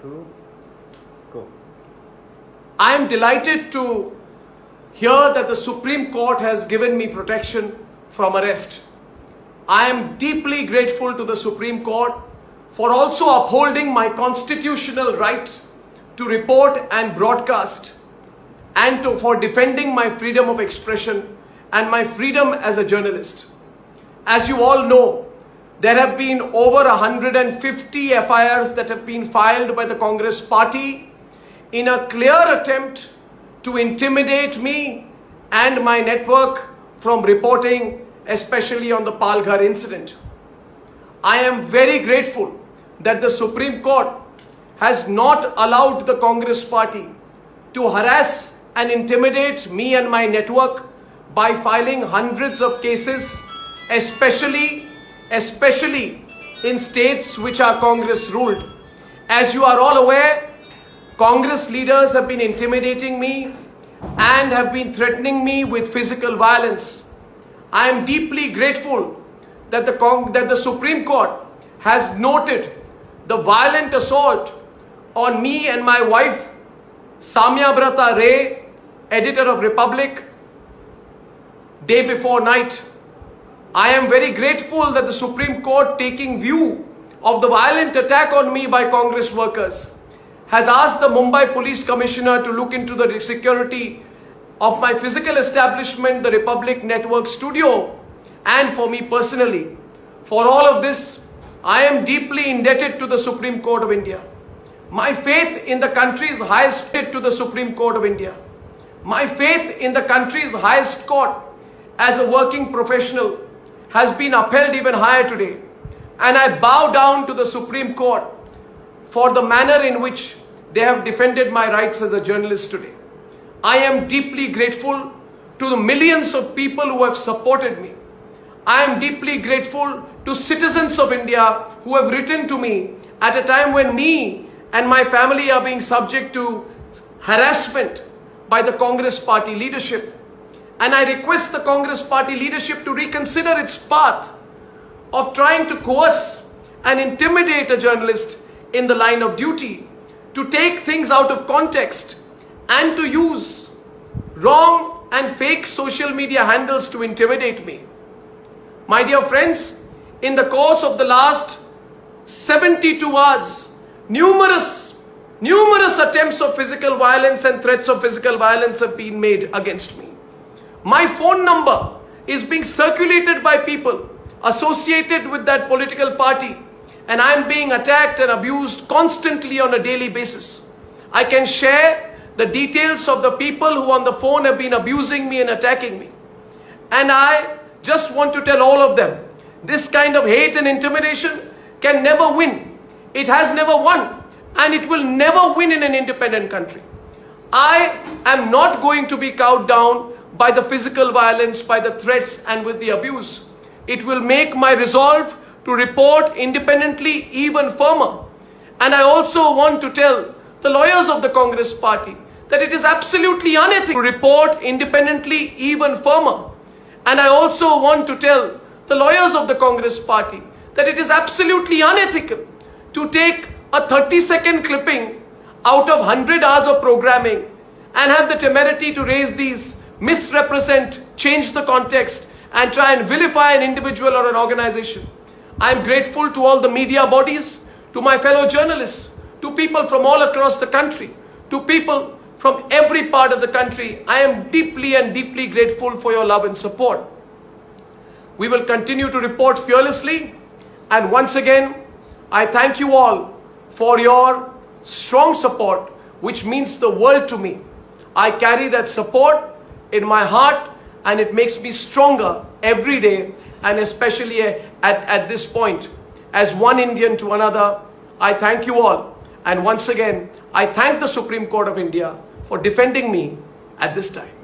2, go. I am delighted to hear that the Supreme Court has given me protection from arrest. I am deeply grateful to the Supreme Court for also upholding my constitutional right to report and broadcast, and for defending my freedom of expression and my freedom as a journalist. As you all know, there have been over 150 FIRs that have been filed by the Congress party in a clear attempt to intimidate me and my network from reporting, especially on the Palghar incident. I am very grateful that the Supreme Court has not allowed the Congress party to harass and intimidate me and my network by filing hundreds of cases, especially in states which are Congress ruled. As you are all aware, Congress leaders have been intimidating me and have been threatening me with physical violence. I am deeply grateful that the Supreme Court has noted the violent assault on me and my wife, Samyabrata Ray, editor of Republic, day before night. I am very grateful that the Supreme Court, taking view of the violent attack on me by Congress workers, has asked the Mumbai Police Commissioner to look into the security of my physical establishment, the Republic Network studio, and for me personally. For all of this, I am deeply indebted to the Supreme Court of India. My faith in the country's highest to the Supreme Court of India. My faith in the country's highest court as a working professional has been upheld even higher today. And I bow down to the Supreme Court for the manner in which they have defended my rights as a journalist today. I am deeply grateful to the millions of people who have supported me. I am deeply grateful to citizens of India who have written to me at a time when me and my family are being subject to harassment by the Congress party leadership. And I request the Congress party leadership to reconsider its path of trying to coerce and intimidate a journalist in the line of duty, to take things out of context and to use wrong and fake social media handles to intimidate me. My dear friends, in the course of the last 72 hours, numerous attempts of physical violence and threats of physical violence have been made against me. My phone number is being circulated by people associated with that political party, and I am being attacked and abused constantly on a daily basis. I can share the details of the people who on the phone have been abusing me and attacking me. And I just want to tell all of them, this kind of hate and intimidation can never win. It has never won, and it will never win in an independent country. I am not going to be cowed down by the physical violence, by the threats, and with the abuse. It will make my resolve to report independently even firmer. And I also want to tell the lawyers of the Congress party that it is absolutely unethical to report independently even firmer. And I also want to tell the lawyers of the Congress party that it is absolutely unethical to take a 30-second clipping out of 100 hours of programming and have the temerity to raise these, misrepresent, change the context, and try and vilify an individual or an organization. I am grateful to all the media bodies, to my fellow journalists, to people from all across the country, to people from every part of the country. I am deeply and deeply grateful for your love and support. We will continue to report fearlessly, and once again, I thank you all for your strong support, which means the world to me. I carry that support in my heart, and it makes me stronger every day, and especially at this point. As one Indian to another, I thank you all. And once again, I thank the Supreme Court of India for defending me at this time.